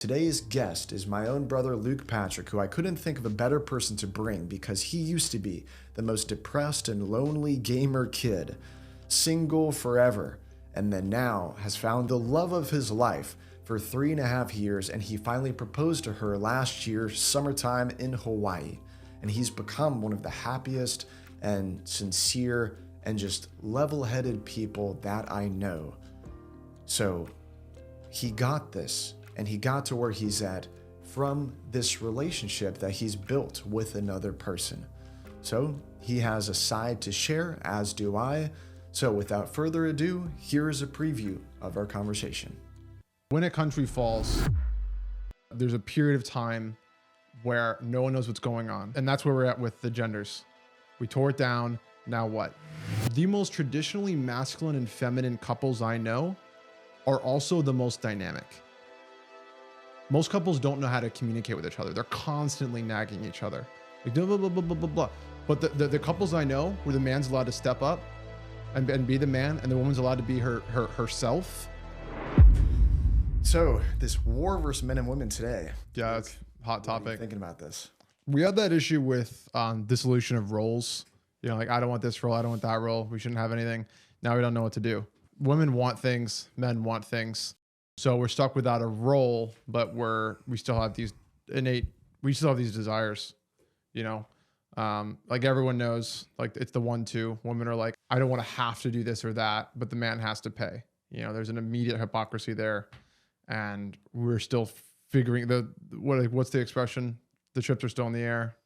Today's guest is my own brother Luke Patrick, who I couldn't think of a better person to bring because he used to be the most depressed and lonely gamer kid, single forever, and then now has found the love of his life for 3.5 years, and he finally proposed to her last year, summertime in Hawaii. And he's become one of the happiest and sincere and just level-headed people that I know. So he got this. And he got to where he's at from this relationship that he's built with another person. So he has a side to share, as do I. So without further ado, here is a preview of our conversation. When a country falls, there's a period of time where no one knows what's going on. And that's where we're at with the genders. We tore it down, now what? The most traditionally masculine and feminine couples I know are also the most dynamic. Most couples don't know how to communicate with each other. They're constantly nagging each other. Like blah, blah, blah, blah, blah, blah, blah. But the couples I know where the man's allowed to step up and be the man and the woman's allowed to be herself. So this war versus men and women today. Yeah, it's a hot topic. What are you thinking about this? We had that issue with dissolution of roles. You know, like I don't want this role, I don't want that role. We shouldn't have anything. Now we don't know what to do. Women want things, men want things. So we're stuck without a role, but we still have these desires, you know, like everyone knows, like it's the 1-2. Women are like, I don't want to have to do this or that, but the man has to pay. You know, there's an immediate hypocrisy there, and we're still figuring what's the expression? The chips are still in the air.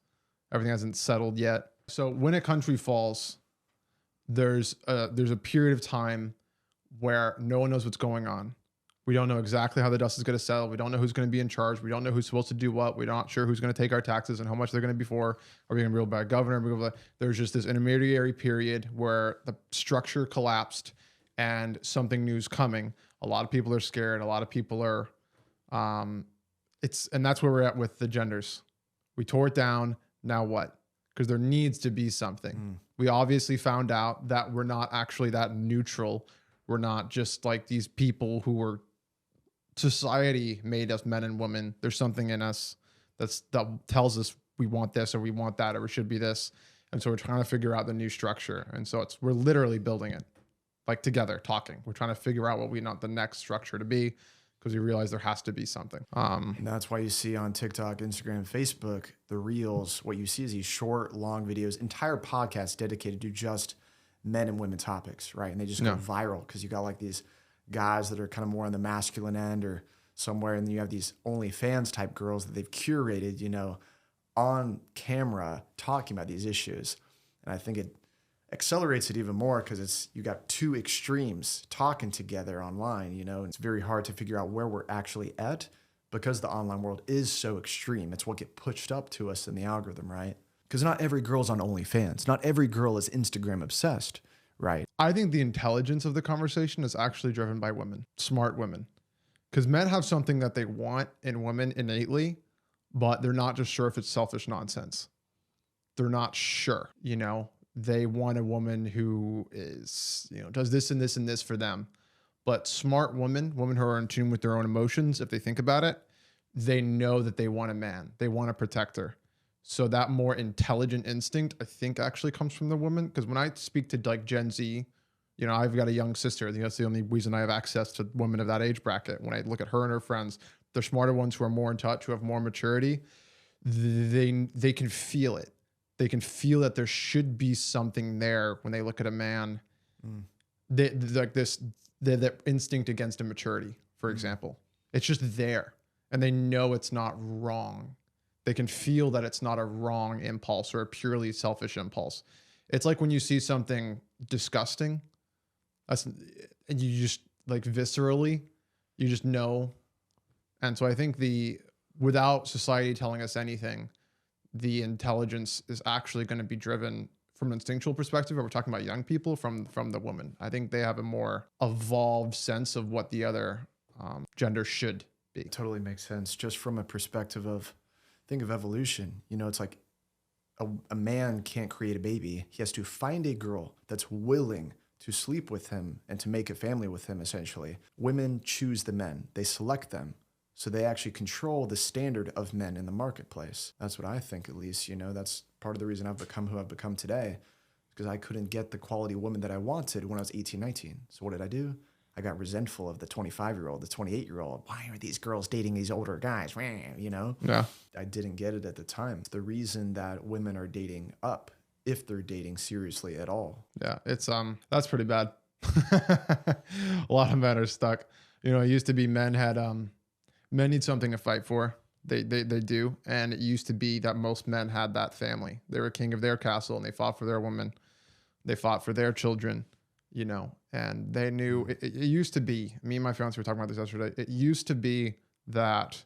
Everything hasn't settled yet. So when a country falls, there's a period of time where no one knows what's going on. We don't know exactly how the dust is going to settle. We don't know who's going to be in charge. We don't know who's supposed to do what. We're not sure who's going to take our taxes and how much they're going to be for. Are we going to be ruled by a governor? There's just this intermediary period where the structure collapsed and something new's coming. A lot of people are scared. A lot of people are, and that's where we're at with the genders. We tore it down. Now what? Because there needs to be something. We obviously found out that we're not actually that neutral. We're not just like these people who were society made us men and women. There's something in us that tells us we want this or we want that or we should be this. And so we're trying to figure out the new structure. And so we're literally building it like together, talking. We're trying to figure out what we want the next structure to be because we realize there has to be something. And that's why you see on TikTok, Instagram, Facebook, the reels, what you see is these short, long videos, entire podcasts dedicated to just men and women topics, right? And they just go viral because you got like these guys that are kind of more on the masculine end or somewhere, and then you have these OnlyFans type girls that they've curated, you know, on camera talking about these issues. And I think it accelerates it even more because you got two extremes talking together online, you know, and it's very hard to figure out where we're actually at because the online world is so extreme. It's what get pushed up to us in the algorithm, right? Because not every girl's on OnlyFans. Not every girl is Instagram obsessed, right? I think the intelligence of the conversation is actually driven by women, smart women. Because men have something that they want in women innately, but they're not just sure if it's selfish nonsense. They're not sure, you know? They want a woman who is, you know, does this and this and this for them. But smart women who are in tune with their own emotions, if they think about it, they know that they want a man. They want a protector. So that more intelligent instinct, I think, actually comes from the woman. Because when I speak to like Gen Z, you know, I've got a young sister. I think that's the only reason I have access to women of that age bracket. When I look at her and her friends, they're smarter ones who are more in touch, who have more maturity. They can feel it. They can feel that there should be something there when they look at a man. That instinct against immaturity, for example. It's just there. And they know it's not wrong. They can feel that it's not a wrong impulse or a purely selfish impulse. It's like when you see something disgusting, and you just like viscerally, you just know. And so I think without society telling us anything, the intelligence is actually going to be driven from an instinctual perspective. Or we're talking about young people from the woman. I think they have a more evolved sense of what the other gender should be. It totally makes sense. Just from a perspective of, think of evolution. You know, it's like a man can't create a baby. He has to find a girl that's willing to sleep with him and to make a family with him, essentially. Women choose the men. They select them. So they actually control the standard of men in the marketplace. That's what I think, at least. That's part of the reason I've become who I've become today, because I couldn't get the quality woman that I wanted when I was 18, 19. So what did I do? I got resentful of the 25-year-old, the 28-year-old. Why are these girls dating these older guys? Yeah. I didn't get it at the time. The reason that women are dating up, if they're dating seriously at all. Yeah. It's, that's pretty bad. A lot of men are stuck. It used to be men need something to fight for. They do. And it used to be that most men had that family. They were king of their castle and they fought for their women. They fought for their children, and they knew it used to be, me and my fiance were talking about this yesterday. It used to be that,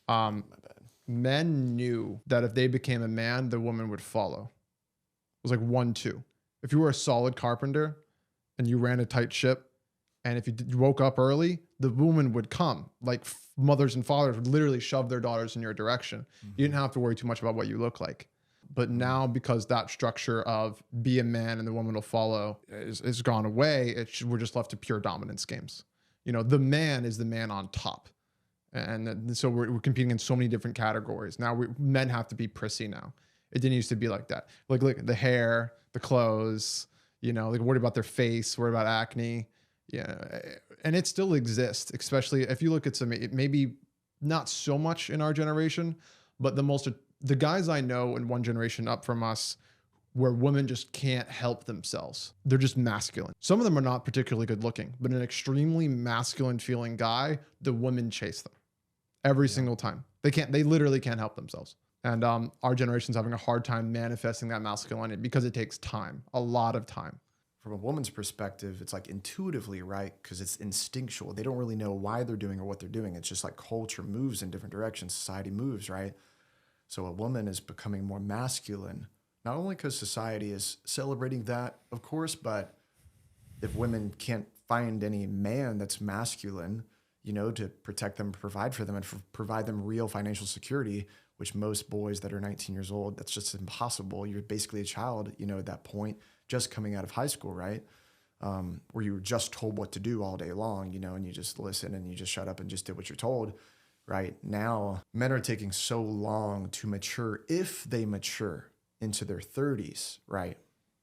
men knew that if they became a man, the woman would follow. It was like 1-2. If you were a solid carpenter and you ran a tight ship, and if you woke up early, the woman would come. Like mothers and fathers would literally shove their daughters in your direction. You didn't have to worry too much about what you look like. But now, because that structure of be a man and the woman will follow is gone away, we're just left to pure dominance games. The man is the man on top. And so we're competing in so many different categories. Now men have to be prissy now. It didn't used to be like that. Like, look, the hair, the clothes, like worried about their face, worried about acne. Yeah. And it still exists, especially if you look at maybe not so much in our generation, but the guys I know in one generation up from us, where women just can't help themselves. They're just masculine. Some of them are not particularly good looking, but an extremely masculine feeling guy, the women chase them every single time. They literally can't help themselves. And our generation's having a hard time manifesting that masculinity because it takes time, a lot of time. From a woman's perspective, it's like intuitively, right? Because it's instinctual. They don't really know why they're doing or what they're doing. It's just like culture moves in different directions. Society moves, right? So a woman is becoming more masculine, not only because society is celebrating that, of course, but if women can't find any man that's masculine, to protect them, provide for them, and provide them real financial security, which most boys that are 19 years old, that's just impossible. You're basically a child, at that point, just coming out of high school, right? Where you were just told what to do all day long, and you just listen and you just shut up and just did what you're told. Right now, men are taking so long to mature, if they mature into their 30s, right?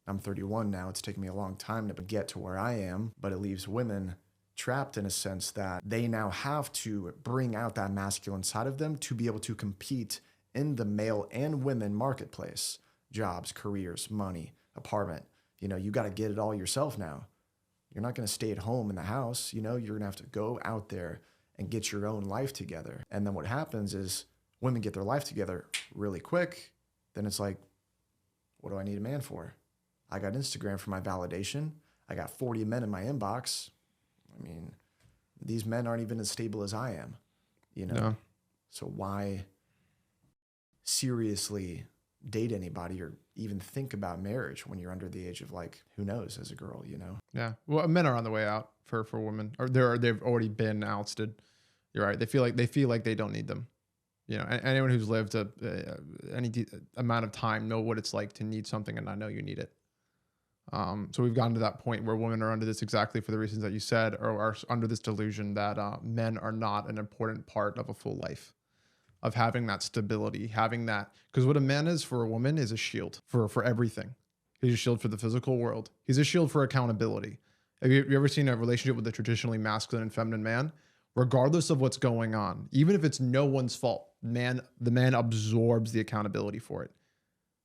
I'm 31 now. It's taken me a long time to get to where I am, but it leaves women trapped in a sense that they now have to bring out that masculine side of them to be able to compete in the male and women marketplace. Jobs, careers, money, apartment. You got to get it all yourself now. You're not going to stay at home in the house. You're going to have to go out there and get your own life together. And then what happens is women get their life together really quick. Then it's like, what do I need a man for? I got Instagram for my validation. I got 40 men in my inbox. I mean, these men aren't even as stable as I am, No. So why seriously date anybody or even think about marriage when you're under the age of, like, who knows, as a girl, Yeah. Well, men are on the way out for women, or they've already been ousted. You're right. They feel like they don't need them. Anyone who's lived any amount of time know what it's like to need something and not know you need it. So we've gotten to that point where women are under this exactly for the reasons that you said, or are under this delusion that men are not an important part of a full life, of having that stability, having that, because what a man is for a woman is a shield for everything. He's a shield for the physical world. He's a shield for accountability. Have you ever seen a relationship with a traditionally masculine and feminine man? Regardless of what's going on, even if it's no one's fault, the man absorbs the accountability for it.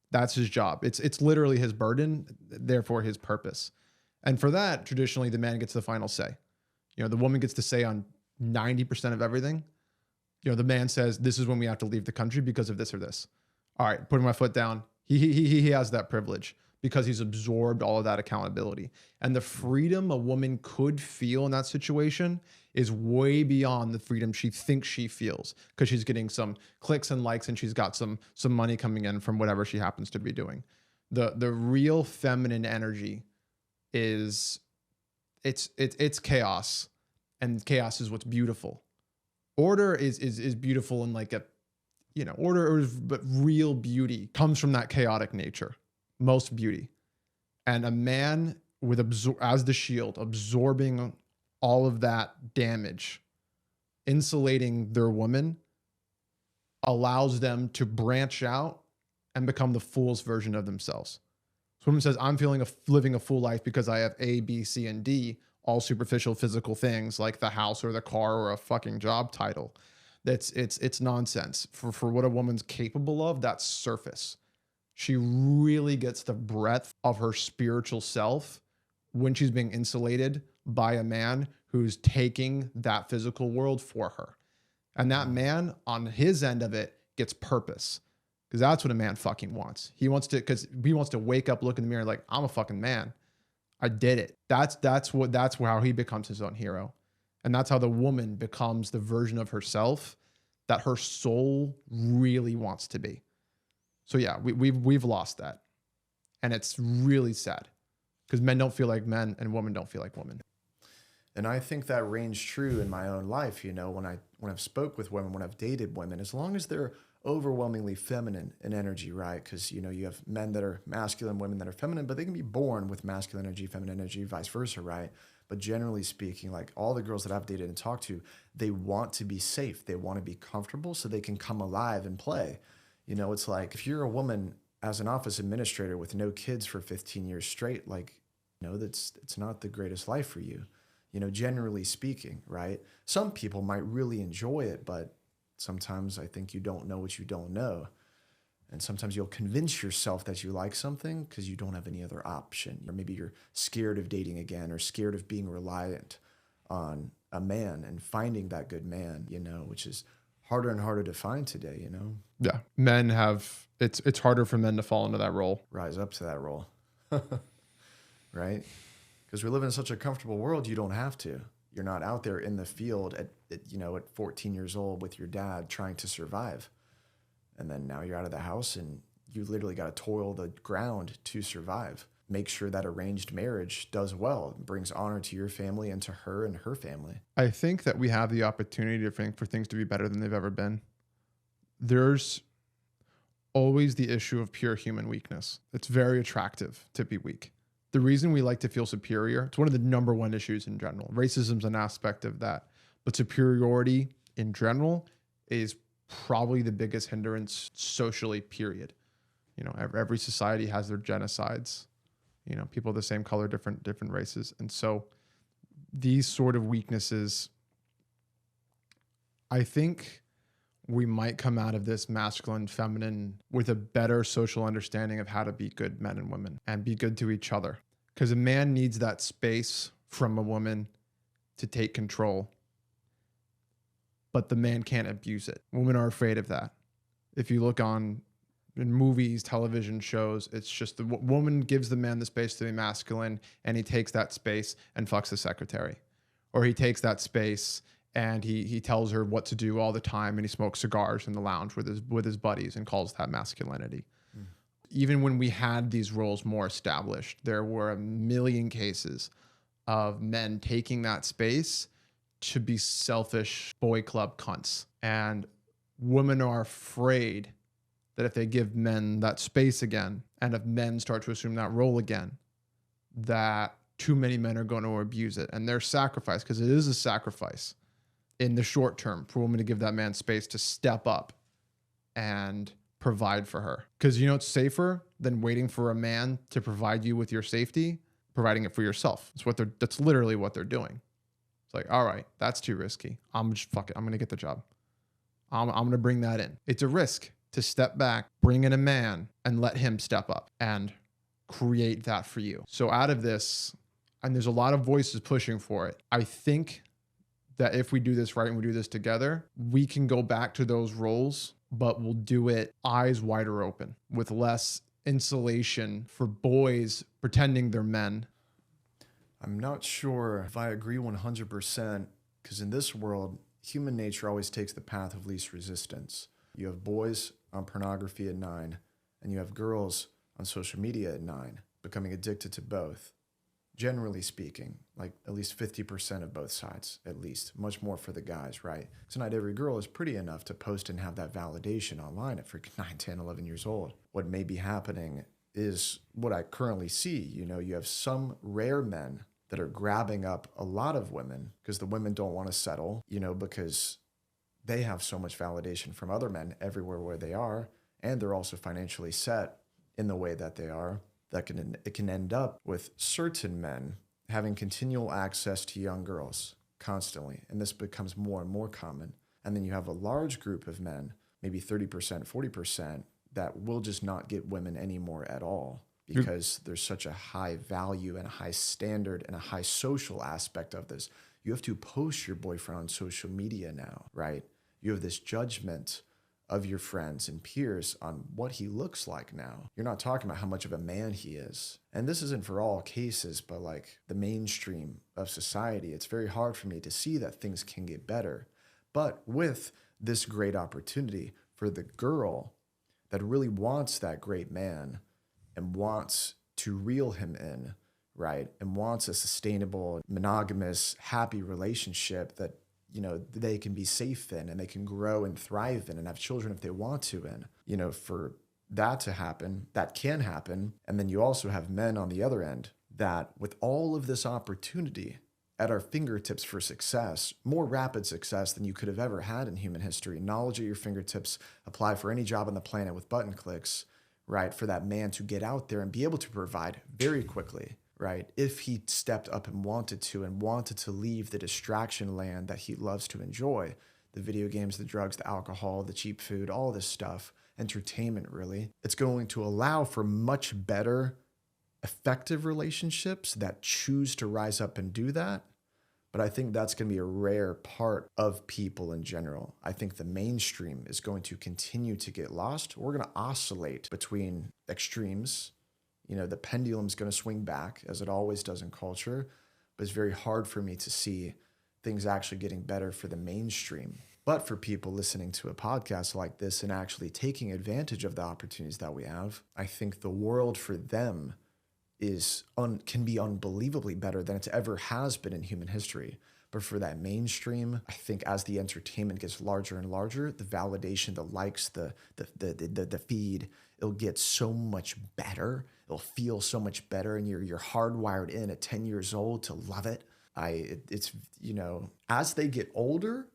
That's his job. It's literally his burden, therefore his purpose. And for that, traditionally, the man gets the final say. The woman gets to say on 90% of everything. The man says, this is when we have to leave the country because of this or this. All right, putting my foot down. He has that privilege because he's absorbed all of that accountability. And the freedom a woman could feel in that situation is way beyond the freedom she thinks she feels, because she's getting some clicks and likes and she's got some money coming in from whatever she happens to be doing. The real feminine energy is it's chaos, and chaos is what's beautiful. Order is beautiful, and like order, but real beauty comes from that chaotic nature. Most beauty. And a man with as the shield, absorbing all of that damage, insulating their woman allows them to branch out and become the fullest version of themselves. So woman says, I'm living a full life because I have A, B, C, and D, all superficial physical things like the house or the car or a fucking job title. It's nonsense. For what a woman's capable of, that's surface. She really gets the breadth of her spiritual self when she's being insulated by a man who's taking that physical world for her. And that man on his end of it gets purpose. Because that's what a man fucking wants. He wants to wake up, look in the mirror like, I'm a fucking man. I did it. That's how he becomes his own hero. And that's how the woman becomes the version of herself that her soul really wants to be. So yeah, we've lost that. And it's really sad because men don't feel like men and women don't feel like women. And I think that reigns true in my own life. You know, when I've spoke with women, when I've dated women, as long as they're overwhelmingly feminine in energy, right? Because, you know, you have men that are masculine, women that are feminine, but they can be born with masculine energy, feminine energy, vice versa, right? But generally speaking, like all the girls that I've dated and talked to, they want to be safe. They want to be comfortable so they can come alive and play. You know, it's like if you're a woman as an office administrator with no kids for 15 years straight, like, you know, it's not the greatest life for you, you know, generally speaking, right? Some people might really enjoy it, but sometimes I think you don't know what you don't know. And sometimes you'll convince yourself that you like something because you don't have any other option. Or maybe you're scared of dating again or scared of being reliant on a man and finding that good man, you know, which is harder and harder to find today, you know? Yeah. It's harder for men to fall into that role. Rise up to that role, right? Because we live in such a comfortable world, you don't have to. You're not out there in the field at 14 years old with your dad trying to survive. And then now you're out of the house and you literally got to toil the ground to survive. Make sure that arranged marriage does well, brings honor to your family and to her and her family. I think that we have the opportunity for things to be better than they've ever been. There's always the issue of pure human weakness. It's very attractive to be weak. The reason we like to feel superior, it's one of the number one issues in general. Racism's an aspect of that. But superiority in general is probably the biggest hindrance socially, period. You know, every society has their genocides. You know, people of the same color, different races. And so these sort of weaknesses, I think we might come out of this masculine, feminine with a better social understanding of how to be good men and women and be good to each other. Because a man needs that space from a woman to take control, but the man can't abuse it. Women are afraid of that. If you look in movies, television shows, it's just the woman gives the man the space to be masculine, and he takes that space and fucks the secretary. Or he takes that space and he tells her what to do all the time, and he smokes cigars in the lounge with his buddies and calls that masculinity. Even when we had these roles more established, there were a million cases of men taking that space to be selfish boy club cunts. And women are afraid that if they give men that space again, and if men start to assume that role again, that too many men are going to abuse it. And they're sacrificed, because it is a sacrifice in the short term for women to give that man space to step up and provide for her. Because, you know, it's safer than waiting for a man to provide you with your safety, providing it for yourself. That's literally what they're doing. It's like, all right, that's too risky. I'm going to get the job. I'm going to bring that in. It's a risk to step back, bring in a man, and let him step up and create that for you. So out of this, and there's a lot of voices pushing for it, I think that if we do this right and we do this together, we can go back to those roles, but we'll do it eyes wider open with less insulation for boys pretending they're men. I'm not sure if I agree 100%, because in this world, human nature always takes the path of least resistance. You have boys on pornography at 9, and you have girls on social media at 9, becoming addicted to both. Generally speaking, like at least 50% of both sides, at least. Much more for the guys, right? So not every girl is pretty enough to post and have that validation online at freaking 9, 10, 11 years old. What may be happening is what I currently see. You know, you have some rare men that are grabbing up a lot of women because the women don't want to settle, because they have so much validation from other men everywhere where they are. And they're also financially set in the way that they are. It can end up with certain men having continual access to young girls constantly. And this becomes more and more common. And then you have a large group of men, maybe 30%, 40%, that will just not get women anymore at all because there's such a high value and a high standard and a high social aspect of this. You have to post your boyfriend on social media now, right? You have this judgment of your friends and peers on what he looks like now. You're not talking about how much of a man he is. And this isn't for all cases, but like the mainstream of society, it's very hard for me to see that things can get better. But with this great opportunity for the girl that really wants that great man and wants to reel him in, right? And wants a sustainable, monogamous, happy relationship that they can be safe in and they can grow and thrive in and have children if they want to in, for that to happen, that can happen. And then you also have men on the other end that with all of this opportunity at our fingertips for success, more rapid success than you could have ever had in human history, knowledge at your fingertips, apply for any job on the planet with button clicks, right? For that man to get out there and be able to provide very quickly. Right? If he stepped up and wanted to leave the distraction land that he loves to enjoy, the video games, the drugs, the alcohol, the cheap food, all this stuff, entertainment really, it's going to allow for much better, effective relationships that choose to rise up and do that. But I think that's going to be a rare part of people in general. I think the mainstream is going to continue to get lost. We're going to oscillate between extremes. The pendulum's going to swing back as it always does in culture, but it's very hard for me to see things actually getting better for the mainstream. But for people listening to a podcast like this and actually taking advantage of the opportunities that we have, I think the world for them can be unbelievably better than it ever has been in human history. But for that mainstream, I think as the entertainment gets larger and larger, the validation, the likes, the feed, it'll get so much better. It'll feel so much better, and you're hardwired in at 10 years old to love it. It's as they get older,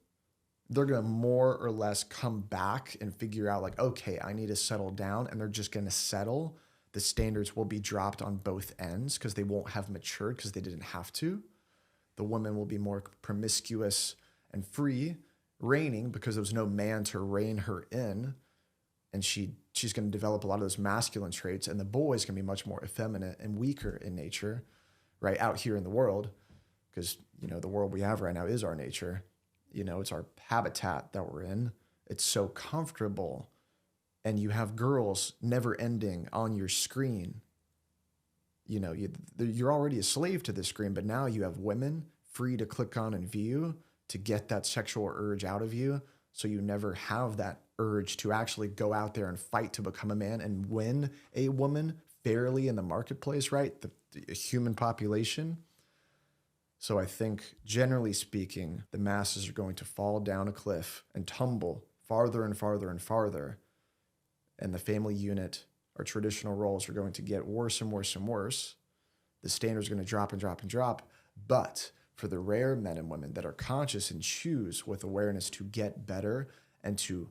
they're gonna more or less come back and figure out like, okay, I need to settle down, and they're just gonna settle. The standards will be dropped on both ends because they won't have matured because they didn't have to. The woman will be more promiscuous and free, reigning because there was no man to rein her in. And she's going to develop a lot of those masculine traits. And the boy's going to be much more effeminate and weaker in nature, right, out here in the world. Because, the world we have right now is our nature. It's our habitat that we're in. It's so comfortable. And you have girls never ending on your screen. You're already a slave to the screen, but now you have women free to click on and view to get that sexual urge out of you. So you never have that urge to actually go out there and fight to become a man and win a woman fairly in the marketplace, right? The human population. So I think, generally speaking, the masses are going to fall down a cliff and tumble farther and farther and farther. And the family unit, our traditional roles, are going to get worse and worse and worse. The standards are going to drop and drop and drop. But for the rare men and women that are conscious and choose with awareness to get better and to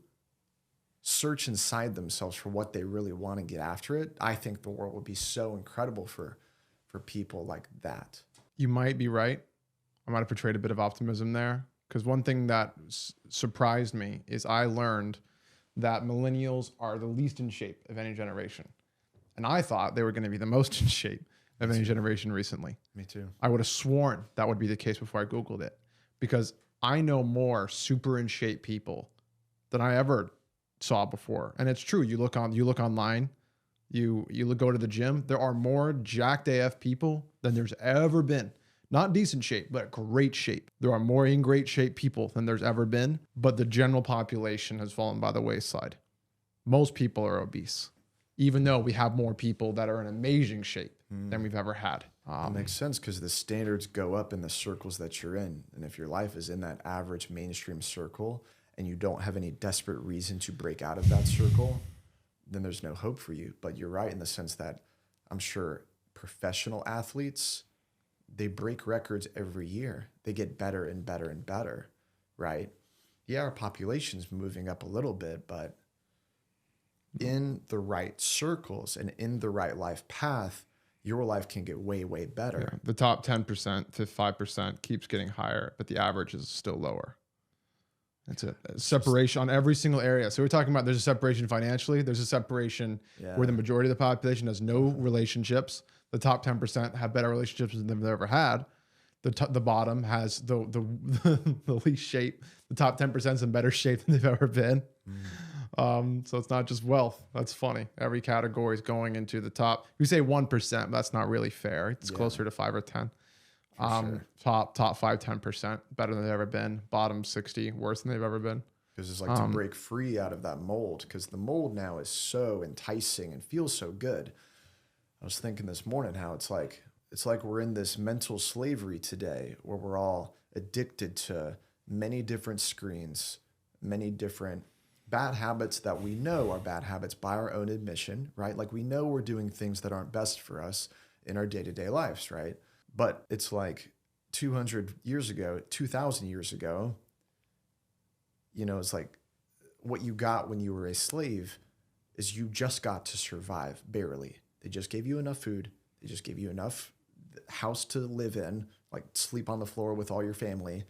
search inside themselves for what they really want and get after it, I think the world would be so incredible for people like that. You might be right. I might have portrayed a bit of optimism there, because one thing that surprised me is I learned that millennials are the least in shape of any generation. And I thought they were going to be the most in shape of any generation recently. Me too. I would have sworn that would be the case before I Googled it, because I know more super in shape people than I ever saw before. And it's true. You look online, you go to the gym, there are more jacked AF people than there's ever been. Not decent shape, but great shape. There are more in great shape people than there's ever been, but the general population has fallen by the wayside. Most people are obese, even though we have more people that are in amazing shape than we've ever had. That makes sense, because the standards go up in the circles that you're in. And if your life is in that average mainstream circle and you don't have any desperate reason to break out of that circle, then there's no hope for you. But you're right in the sense that I'm sure professional athletes, they break records every year. They get better and better and better, right? Yeah, our population's moving up a little bit, but in the right circles and in the right life path, your life can get way, way better. Yeah. The top 10% to 5% keeps getting higher, but the average is still lower. That's a separation on every single area. So we're talking about there's a separation financially. There's a separation where the majority of the population has no relationships. The top 10% have better relationships than they've ever had. The bottom has the least shape. The top 10% is in better shape than they've ever been. So it's not just wealth. That's funny. Every category is going into the top. We say 1%, that's not really fair. It's closer to 5 or 10. Sure. Top 5, 10% better than they've ever been. Bottom 60 worse than they've ever been. Because it's like to break free out of that mold, because the mold now is so enticing and feels so good. I was thinking this morning how it's like we're in this mental slavery today where we're all addicted to many different screens, many different bad habits that we know are bad habits by our own admission, right? Like we know we're doing things that aren't best for us in our day-to-day lives, right? But it's like 200 years ago, 2,000 years ago, you know, it's like what you got when you were a slave is you just got to survive, barely. They just gave you enough food. They just gave you enough house to live in, like sleep on the floor with all your family,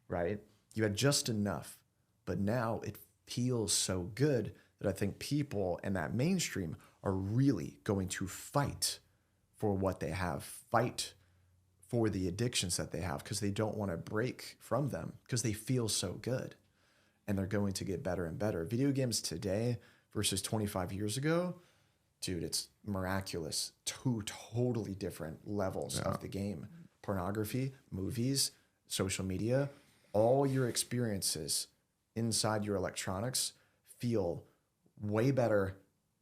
right? You had just enough. But now it feels so good that I think people in that mainstream are really going to fight for what they have, fight for the addictions that they have, because they don't want to break from them because they feel so good, and they're going to get better and better. Video games today versus 25 years ago, dude, it's miraculous. Two totally different levels of the game. Pornography, movies, social media, all your experiences inside your electronics feel way better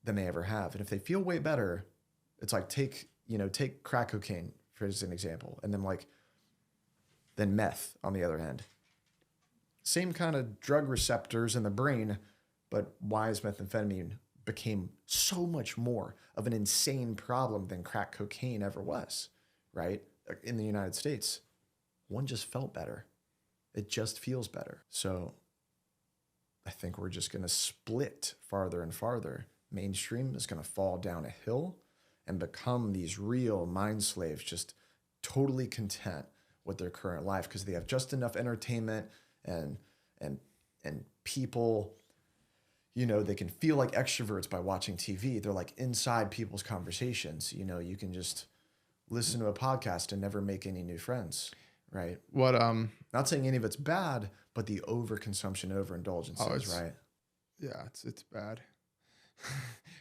than they ever have. And if they feel way better, it's like take crack cocaine for as an example, and then meth on the other hand. Same kind of drug receptors in the brain, but why is methamphetamine became so much more of an insane problem than crack cocaine ever was, right? In the United States, one just felt better. It just feels better. So I think we're just going to split farther and farther. Mainstream is going to fall down a hill and become these real mind slaves, just totally content with their current life because they have just enough entertainment and people, you know, they can feel like extroverts by watching TV. They're like inside people's conversations. You know, you can just listen to a podcast and never make any new friends, right? Not saying any of it's bad, but the overconsumption and overindulgence right? Yeah, it's bad.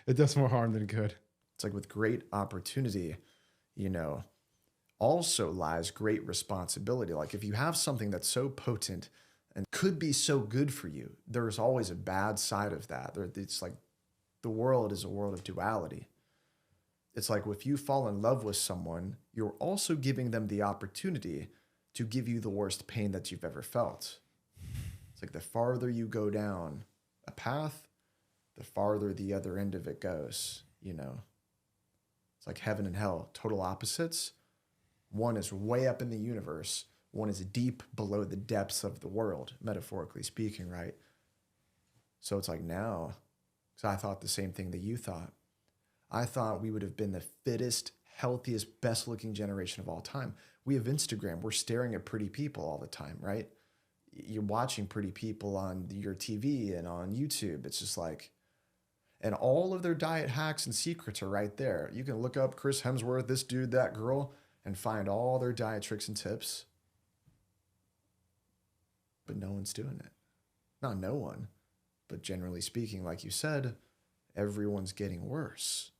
It does more harm than good. It's like with great opportunity, you know, also lies great responsibility. Like if you have something that's so potent and could be so good for you, there's always a bad side of that. It's like the world is a world of duality. It's like if you fall in love with someone, you're also giving them the opportunity to give you the worst pain that you've ever felt. It's like the farther you go down a path, the farther the other end of it goes, you know. It's like heaven and hell, total opposites. One is way up in the universe. One is deep below the depths of the world, metaphorically speaking, right? So it's like now, because I thought the same thing that you thought. I thought we would have been the fittest, healthiest, best looking generation of all time. We have Instagram. We're staring at pretty people all the time, right? You're watching pretty people on your TV and on YouTube. It's just like, and all of their diet hacks and secrets are right there. You can look up Chris Hemsworth, this dude, that girl, and find all their diet tricks and tips. But no one's doing it. Not no one, but generally speaking, like you said, everyone's getting worse.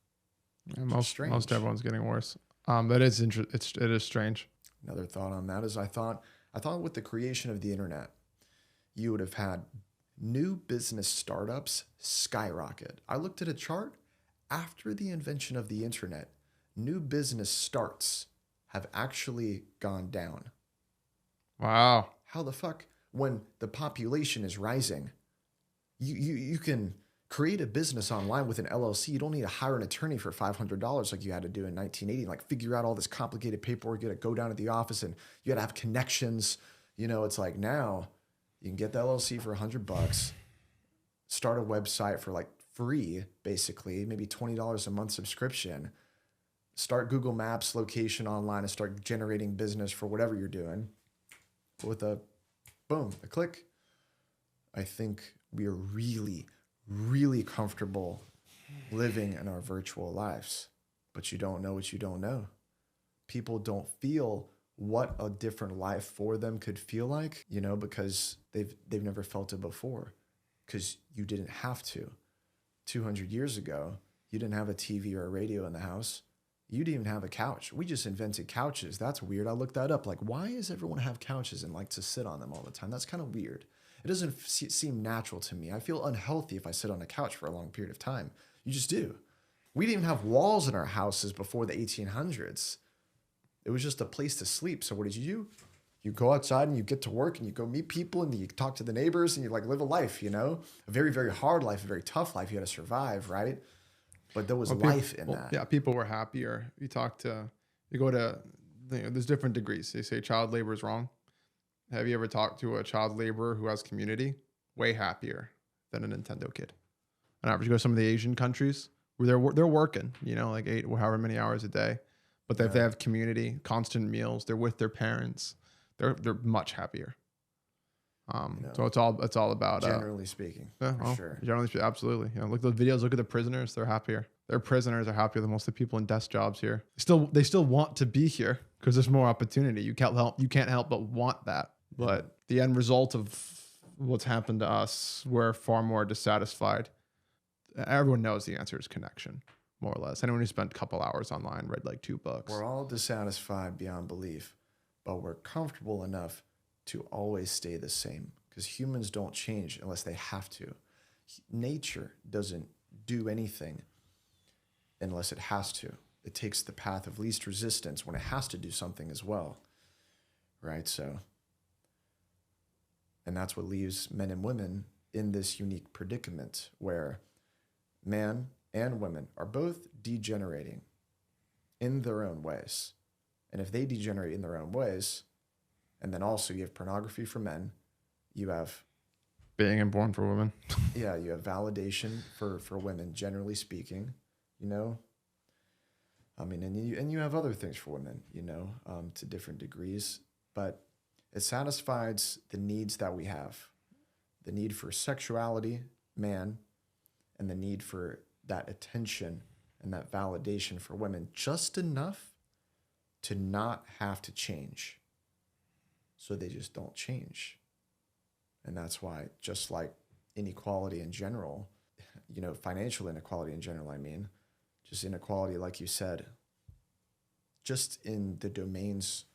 Yeah, most everyone's getting worse. But it is strange. Another thought on that is I thought with the creation of the internet, you would have had new business startups skyrocket. I looked at a chart after the invention of the internet, new business starts have actually gone down. Wow. How the fuck? When the population is rising, you can Create a business online with an LLC. You don't need to hire an attorney for $500 like you had to do in 1980. Like figure out all this complicated paperwork. You got to go down to the office and you got to have connections. It's like now you can get the LLC for $100, start a website for like free, basically, maybe $20 a month subscription, start Google Maps location online and start generating business for whatever you're doing with a click. I think we are really, really comfortable living in our virtual lives, but you don't know what you don't know. People don't feel what a different life for them could feel like, because they've never felt it before, because you didn't have to. 200 years ago, you didn't have a TV or a radio in the house. You didn't even have a couch. We just invented couches. That's weird. I looked that up. Like, why does everyone have couches and like to sit on them all the time? That's kind of weird. It doesn't seem natural to me. I feel unhealthy if I sit on a couch for a long period of time. You just do. We didn't even have walls in our houses before the 1800s. It was just a place to sleep. So what did you do? You go outside and you get to work and you go meet people and you talk to the neighbors and you like live a life, a very, very hard life, a very tough life. You had to survive, right? But there was life in that. Yeah, people were happier. You go to, there's different degrees. They say child labor is wrong. Have you ever talked to a child laborer who has community? Way happier than a Nintendo kid. On average, you go to some of the Asian countries where they're working, like 8 or however many hours a day. But if they have community, constant meals, they're with their parents, they're much happier. So it's all about generally speaking. Sure. Generally speaking, absolutely. Look at the videos. Look at the prisoners. They're happier. Their prisoners are happier than most of the people in desk jobs here. They still want to be here because there's more opportunity. You can't help but want that. But the end result of what's happened to us, we're far more dissatisfied. Everyone knows the answer is connection, more or less. Anyone who spent a couple hours online, read like 2 books. We're all dissatisfied beyond belief, but we're comfortable enough to always stay the same, because humans don't change unless they have to. Nature doesn't do anything unless it has to. It takes the path of least resistance when it has to do something as well, right? So, and that's what leaves men and women in this unique predicament where man and women are both degenerating in their own ways. And if they degenerate in their own ways, and then also you have pornography for men, you have being and born for women. Yeah, you have validation for women, generally speaking, I mean, and you have other things for women, to different degrees, but it satisfies the needs that we have, the need for sexuality, man, and the need for that attention and that validation for women, just enough to not have to change. So they just don't change. And that's why, just like inequality in general, financial inequality in general, just inequality, like you said, just in the domains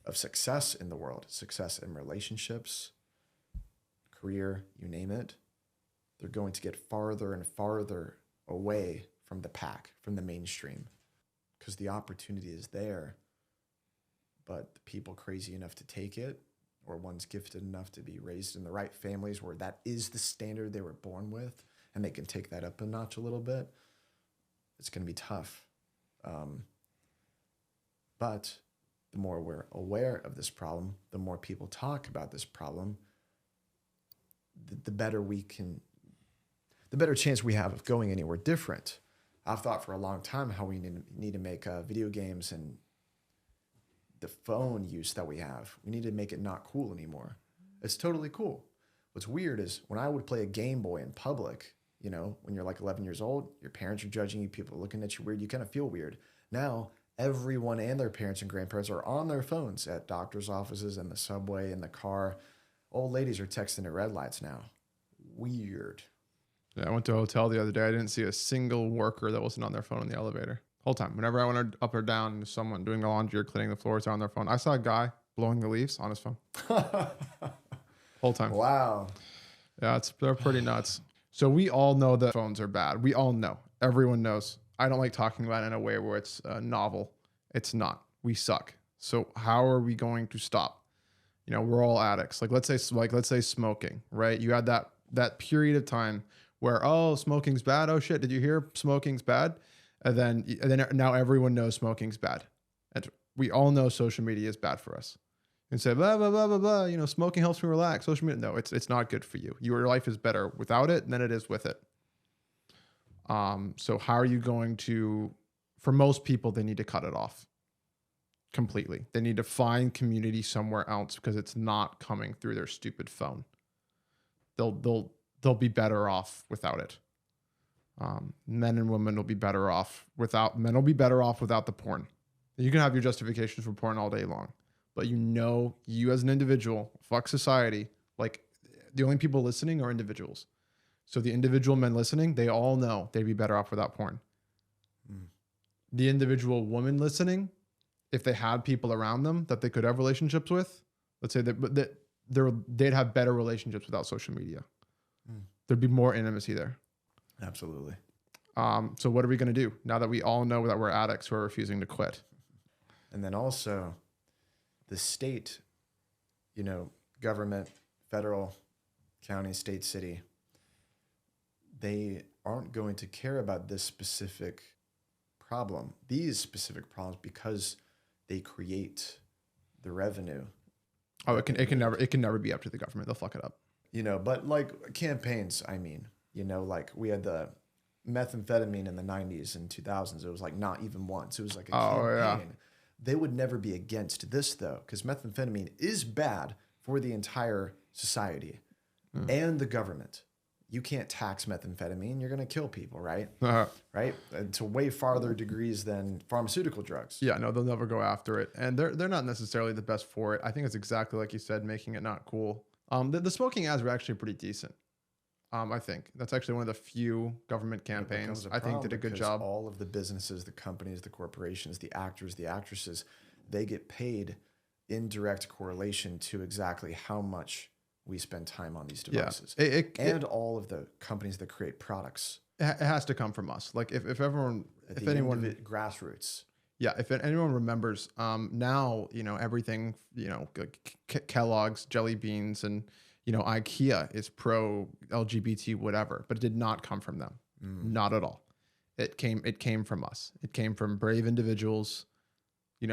of success in the world, success in relationships, career, you name it, they're going to get farther and farther away from the pack, from the mainstream, because the opportunity is there, but the people crazy enough to take it, or ones gifted enough to be raised in the right families where that is the standard they were born with, and they can take that up a notch a little bit, it's going to be tough. But the more we're aware of this problem, the more people talk about this problem, the better chance we have of going anywhere different. I've thought for a long time how we need to make video games and the phone use that we have, we need to make it not cool anymore. It's totally cool. What's weird is when I would play a Game Boy in public, when you're like 11 years old, your parents are judging you, people are looking at you weird, you kind of feel weird. Now, everyone and their parents and grandparents are on their phones at doctor's offices, in the subway, in the car. Old ladies are texting at red lights now. Weird. Yeah, I went to a hotel the other day. I didn't see a single worker that wasn't on their phone in the elevator. Whole time. Whenever I went up or down, someone doing the laundry or cleaning the floors on their phone. I saw a guy blowing the leaves on his phone. Whole time. Wow. Yeah, they're pretty nuts. So we all know that phones are bad. We all know. Everyone knows. I don't like talking about it in a way where it's novel. It's not. We suck. So how are we going to stop? We're all addicts. Let's say smoking, right? You had that period of time where, oh, smoking's bad. Oh shit, did you hear smoking's bad? And then now everyone knows smoking's bad. And we all know social media is bad for us. And say, blah, blah, blah, blah, blah, you know, smoking helps me relax. Social media, no, it's not good for you. Your life is better without it than it is with it. So how are you going to, for most people, they need to cut it off completely. They need to find community somewhere else because it's not coming through their stupid phone. They'll be better off without it. Men and women will be better off without, men will be better off without the porn. You can have your justifications for porn all day long, but you as an individual, fuck society. Like the only people listening are individuals. So the individual men listening, they all know they'd be better off without porn. The individual woman listening, if they had people around them that they could have relationships with, let's say that they'd have better relationships without social media. There'd be more intimacy there. Absolutely. So what are we going to do now that we all know that we're addicts who are refusing to quit? And then also the state, government, federal, county, state, city, they aren't going to care about this specific problem, these specific problems, because they create the revenue. Oh, it can never be up to the government. They'll fuck it up. But like campaigns, like we had the methamphetamine in the 90s and 2000s. It was like not even once. It was like a campaign. Yeah. They would never be against this though, because methamphetamine is bad for the entire society and the government. You can't tax methamphetamine. You're going to kill people, right? Right? And to way farther degrees than pharmaceutical drugs. Yeah, no, they'll never go after it. And they're not necessarily the best for it. I think it's exactly like you said, making it not cool. The smoking ads were actually pretty decent. I think that's actually one of the few government campaigns I think did a good job. All of the businesses, the companies, the corporations, the actors, the actresses, they get paid in direct correlation to exactly how much we spend time on these devices. Yeah. All of the companies that create products. It has to come from us. Like if anyone, grassroots. Yeah. If anyone remembers, now, everything, Kellogg's, Jelly Beans, and, IKEA is pro LGBT, whatever, but it did not come from them. Not at all. It came from us. It came from brave individuals,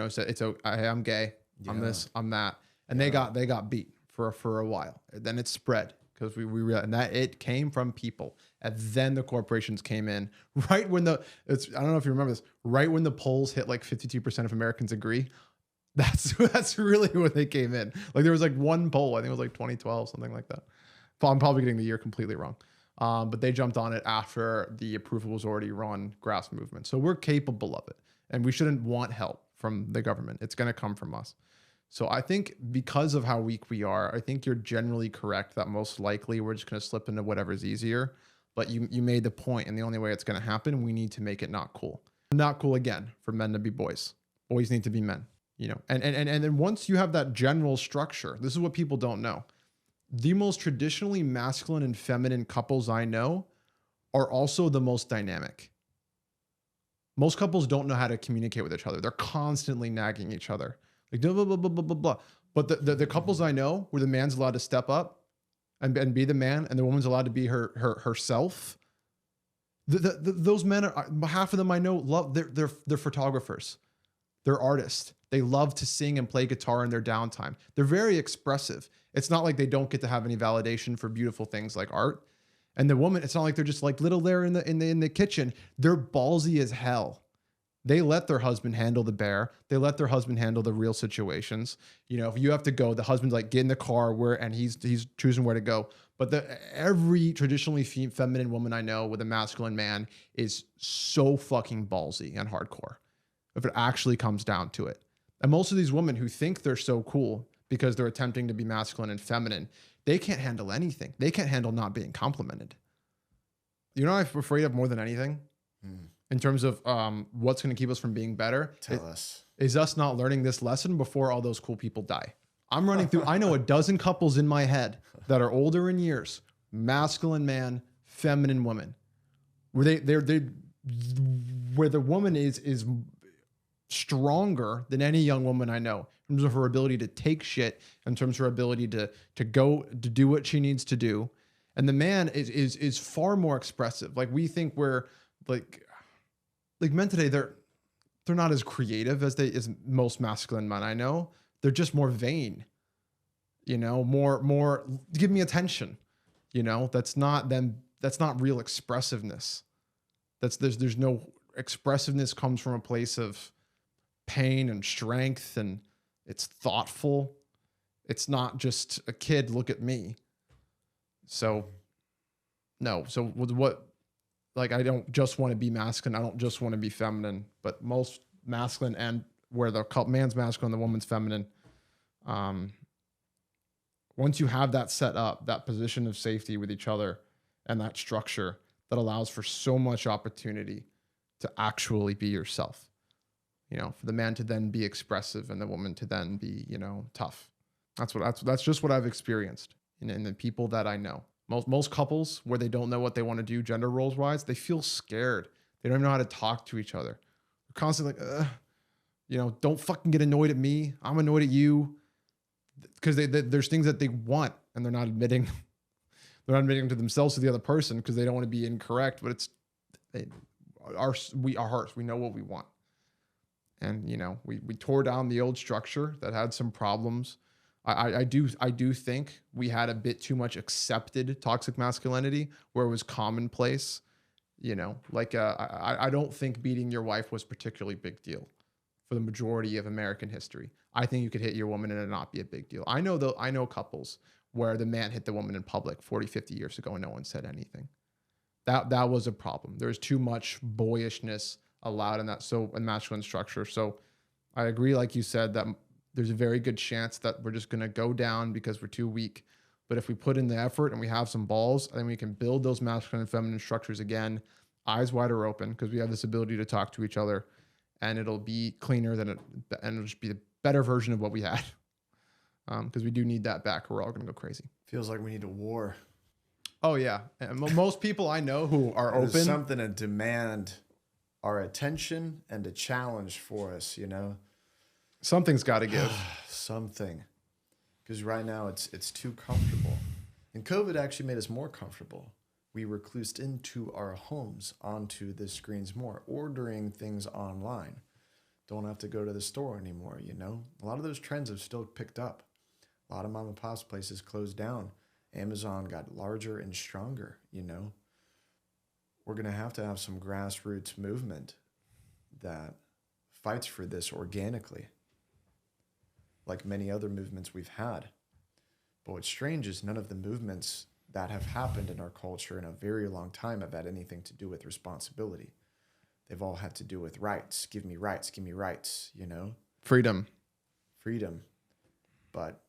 so I'm gay. Yeah. I'm this, I'm that. And they got beat for a while. And then it spread because we realized that it came from people. And then the corporations came in right when I don't know if you remember this, right when the polls hit like 52% of Americans agree. That's really when they came in. Like there was like one poll, I think it was like 2012, something like that. I'm probably getting the year completely wrong. But they jumped on it after the approval was already run grass movement. So we're capable of it and we shouldn't want help from the government. It's going to come from us. So I think because of how weak we are, I think you're generally correct that most likely we're just going to slip into whatever's easier. But you made the point, and the only way it's going to happen, we need to make it not cool. Not cool again for men to be boys. Boys need to be men, And then once you have that general structure, this is what people don't know. The most traditionally masculine and feminine couples I know are also the most dynamic. Most couples don't know how to communicate with each other. They're constantly nagging each other. Like blah, blah, blah, blah, blah, blah. But the couples I know where the man's allowed to step up and be the man and the woman's allowed to be herself. Those men are, half of them I know love, they're photographers. They're artists. They love to sing and play guitar in their downtime. They're very expressive. It's not like they don't get to have any validation for beautiful things like art. And the woman, it's not like they're just like little there in the kitchen. They're ballsy as hell. They let their husband handle the bear. They let their husband handle the real situations. If you have to go, the husband's like, get in the car and he's choosing where to go. But every traditionally feminine woman I know with a masculine man is so fucking ballsy and hardcore if it actually comes down to it. And most of these women who think they're so cool because they're attempting to be masculine and feminine, they can't handle anything. They can't handle not being complimented. I'm afraid of more than anything? In terms of what's going to keep us from being better. Tell us. Is us not learning this lesson before all those cool people die. I'm running through, I know a dozen couples in my head that are older in years, masculine man, feminine woman, where where the woman is stronger than any young woman I know in terms of her ability to take shit, in terms of her ability to go to do what she needs to do. And the man is far more expressive. Like we think we're like men today, they're not as creative as most masculine men I know. They're just more vain, more give me attention. That's not them. That's not real expressiveness. There's no expressiveness comes from a place of pain and strength, and it's thoughtful. It's not just a kid, look at me. So no. So what, like, I don't just want to be masculine. I don't just want to be feminine, but most masculine, and where the man's masculine, the woman's feminine. Once you have that set up, that position of safety with each other and that structure, that allows for so much opportunity to actually be yourself, for the man to then be expressive and the woman to then be, tough. That's just what I've experienced in the people that I know. Most couples where they don't know what they want to do gender roles wise, they feel scared. They don't even know how to talk to each other. They're constantly like, don't fucking get annoyed at me. I'm annoyed at you. Because there's things that they want and they're not admitting. They're not admitting to themselves, to the other person, because they don't want to be incorrect. But our hearts, we know what we want. And we tore down the old structure that had some problems. I do think we had a bit too much accepted toxic masculinity where it was commonplace. I don't think beating your wife was particularly big deal for the majority of American history. I think you could hit your woman and it not be a big deal. I know couples where the man hit the woman in public 40, 50 years ago and no one said anything. That was a problem. There's too much boyishness allowed in that in masculine structure. So I agree, like you said, that there's a very good chance that we're just going to go down because we're too weak. But if we put in the effort and we have some balls, then we can build those masculine and feminine structures again, eyes wider open, because we have this ability to talk to each other, and it'll be cleaner and it'll just be the better version of what we had. Because we do need that back, or we're all going to go crazy. Feels like we need a war. Oh yeah. And most people I know who are There's open. something to demand our attention and a challenge for us, Something's got to give. Something. Because right now it's too comfortable. And COVID actually made us more comfortable. We reclused into our homes, onto the screens more, ordering things online. Don't have to go to the store anymore, A lot of those trends have still picked up. A lot of mom and pop places closed down. Amazon got larger and stronger, We're going to have some grassroots movement that fights for this organically, like many other movements we've had. But what's strange is none of the movements that have happened in our culture in a very long time have had anything to do with responsibility. They've all had to do with rights. Give me rights, Freedom. But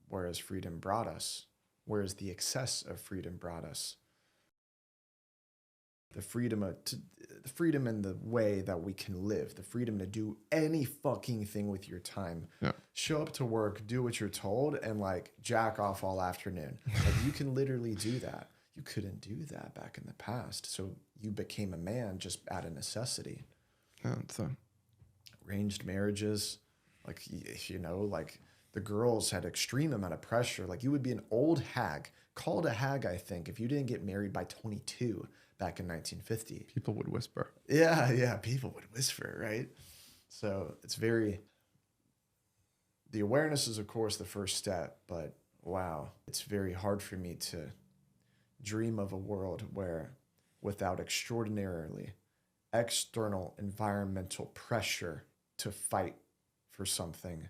whereas freedom brought us, whereas the excess of freedom brought us, the freedom in the way that we can live, the freedom to do any fucking thing with your time. Yeah. Show up to work, do what you're told, and jack off all afternoon. You can literally do that. You couldn't do that back in the past. So you became a man just out of necessity. Yeah, Arranged marriages, the girls had extreme amount of pressure. You would be an old hag, called a hag, I think, if you didn't get married by 22 back in 1950. People would whisper. Yeah, people would whisper, right? So the awareness is, of course, the first step, but wow, it's very hard for me to dream of a world where, without extraordinarily external environmental pressure to fight for something,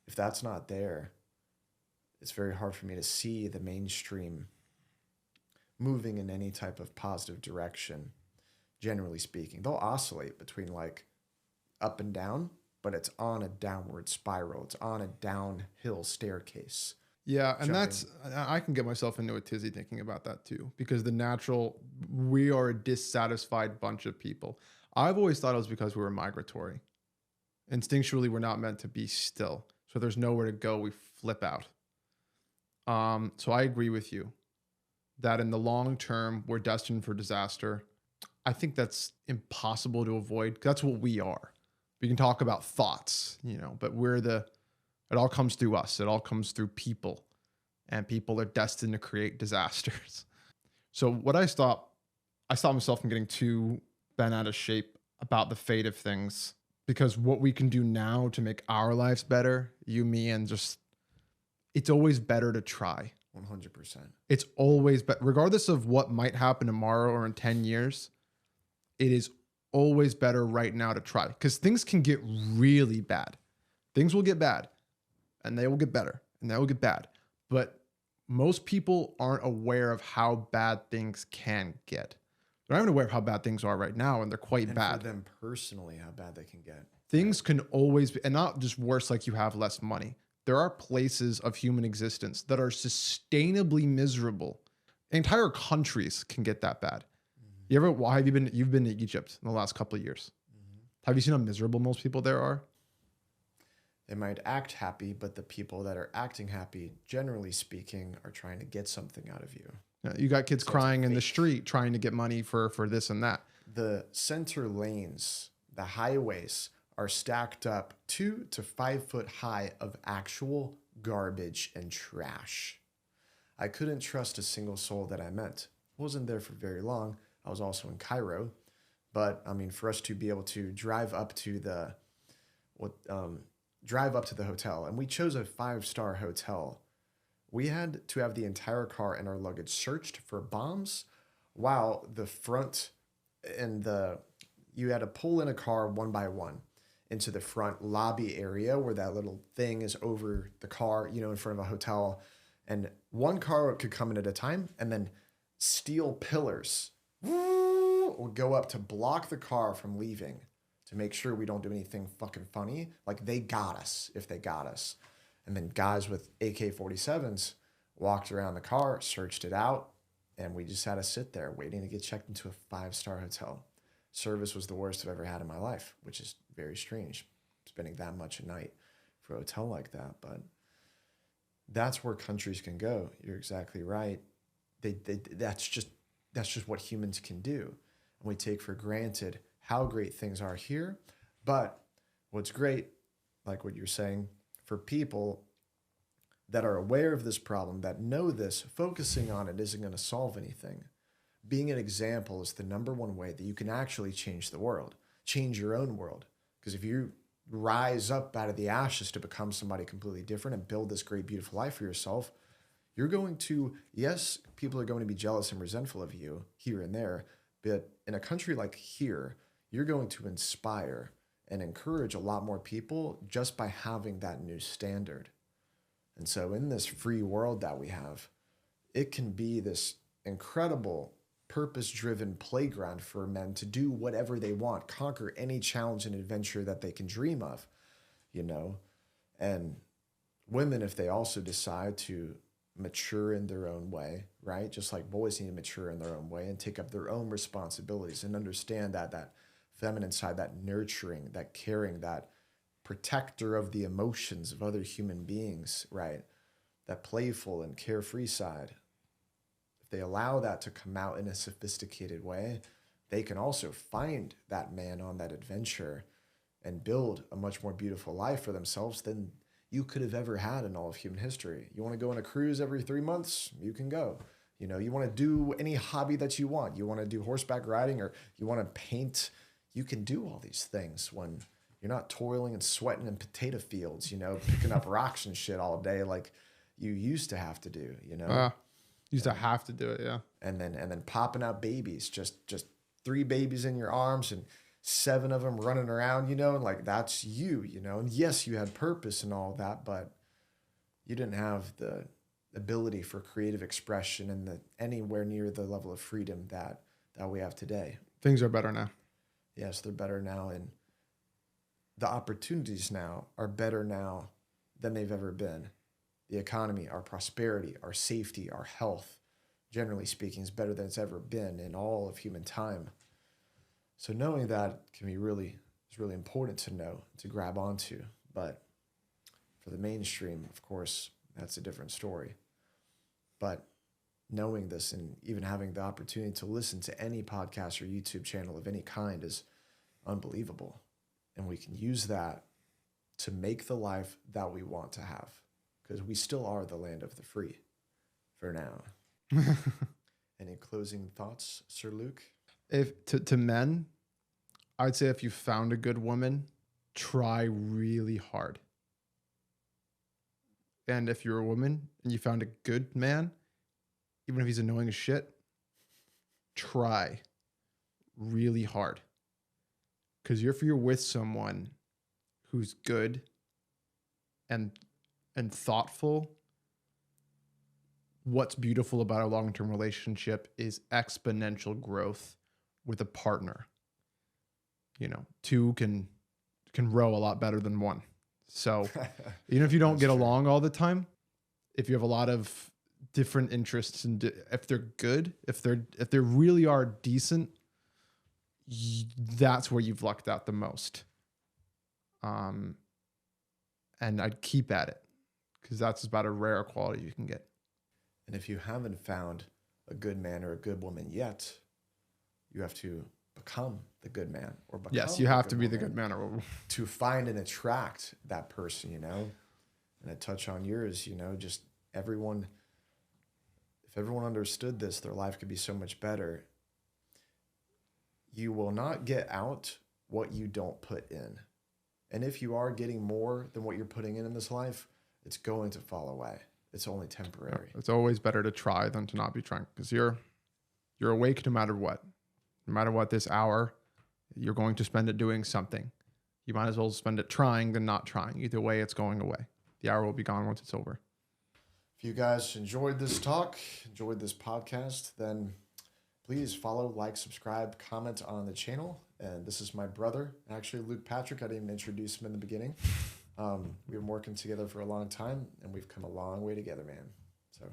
if that's not there, it's very hard for me to see the mainstream moving in any type of positive direction. Generally speaking, they'll oscillate between up and down, but it's on a downward spiral. It's on a downhill staircase. Yeah, and I can get myself into a tizzy thinking about that too, because we are a dissatisfied bunch of people. I've always thought it was because we were migratory. Instinctually, we're not meant to be still. So there's nowhere to go. We flip out. So I agree with you that in the long term, we're destined for disaster. I think that's impossible to avoid. That's what we are. We can talk about thoughts, but it all comes through us. It all comes through people. and people are destined to create disasters. So what I stopped myself from getting too bent out of shape about the fate of things, because what we can do now to make our lives better, you, me, and just, it's always better to try. 100%. It's always, but regardless of what might happen tomorrow or in 10 years, it is always better right now to try, because things can get really bad. Things will get bad and they will get better and they will get bad. But most people aren't aware of how bad things can get. They're not even aware of how bad things are right now, and they're quite bad. For them personally, how bad they can get. Things can always be, and not just worse, like you have less money. There are places of human existence that are sustainably miserable. Entire countries can get that bad. You ever, why have you been, you've been to Egypt in the last couple of years. Have you seen how miserable most people there are? They might act happy, but the people that are acting happy, generally speaking, are trying to get something out of you. You got kids crying in the street trying to get money for this and that. The center lanes, the highways, are stacked up 2 to 5 foot high of actual garbage and trash. I couldn't trust a single soul that I met. Wasn't there for very long. I was also in Cairo, but I mean, for us to be able to drive up to the hotel, and we chose a 5-star hotel. We had to have the entire car and our luggage searched for bombs, while the front and you had to pull in a car one by one into the front lobby area where that little thing is over the car, in front of a hotel. And one car could come in at a time, and then steel pillars would go up to block the car from leaving, to make sure we don't do anything fucking funny. Like, they got us if they got us. And then guys with AK-47s walked around the car, searched it out, and we just had to sit there waiting to get checked into a 5-star hotel. Service was the worst I've ever had in my life, which is very strange, spending that much a night for a hotel like that. But that's where countries can go. You're exactly right. That's just what humans can do. And we take for granted how great things are here. But what's great, like what you're saying, for people that are aware of this problem, that know this, focusing on it isn't going to solve anything. Being an example is the number one way that you can actually change the world, change your own world. Because if you rise up out of the ashes to become somebody completely different and build this great, beautiful life for yourself, you're going to, yes, people are going to be jealous and resentful of you here and there, but in a country like here, you're going to inspire and encourage a lot more people just by having that new standard. And so in this free world that we have, it can be this incredible purpose-driven playground for men to do whatever they want, conquer any challenge and adventure that they can dream of, and women, if they also decide to mature in their own way, right? Just like boys need to mature in their own way and take up their own responsibilities and understand that feminine side, that nurturing, that caring, that protector of the emotions of other human beings, right? That playful and carefree side. If they allow that to come out in a sophisticated way, they can also find that man on that adventure and build a much more beautiful life for themselves than you could have ever had in all of human history. You want to go on a cruise every 3 months? You can go. You want to do any hobby that you want. You want to do horseback riding, or you want to paint. You can do all these things when you're not toiling and sweating in potato fields, picking up rocks and shit all day like you used to have to do, Used to have to do it, yeah. And then popping out babies, just 3 babies in your arms and 7 of them running around, and like that's you, And yes, you had purpose and all that, but you didn't have the ability for creative expression and anywhere near the level of freedom that we have today. Things are better now. Yes, they're better now, and the opportunities now are better now than they've ever been. The economy, our prosperity, our safety, our health, generally speaking, is better than it's ever been in all of human time. So knowing that is really important to know, to grab onto. But for the mainstream, of course, that's a different story. But knowing this and even having the opportunity to listen to any podcast or YouTube channel of any kind is unbelievable. And we can use that to make the life that we want to have, because we still are the land of the free. for now. Any closing thoughts, Sir Luke? If to men, I'd say if you found a good woman, try really hard. And if you're a woman and you found a good man, even if he's annoying as shit, try really hard. Because if you're with someone who's good and thoughtful, what's beautiful about a long-term relationship is exponential growth with a partner. You know, two can row a lot better than one. So even if you don't get along all the time, if you have a lot of different interests and if they're good, if they really are decent, that's where you've lucked out the most. And I'd keep at it because that's about a rare quality you can get. And if you haven't found a good man or a good woman yet, you have to become the good man or become yes, you have to be the good man or to find and attract that person, you know. And I touch on yours, you know, just everyone, if everyone understood this, their life could be so much better. You will not get out what you don't put in. And if you are getting more than what you're putting in this life, it's going to fall away. It's only temporary. It's always better to try than to not be trying because you're awake no matter what. No matter what, this hour, you're going to spend it doing something. You might as well spend it trying than not trying. Either way, it's going away. The hour will be gone once it's over. If you guys enjoyed this talk, enjoyed this podcast, then please follow, like, subscribe, comment on the channel. And this is my brother, actually, Luke Patrick. I didn't even introduce him in the beginning. We've been working together for a long time, and we've come a long way together, man. So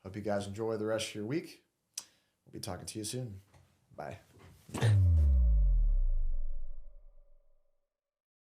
hope you guys enjoy the rest of your week. We'll be talking to you soon. Bye.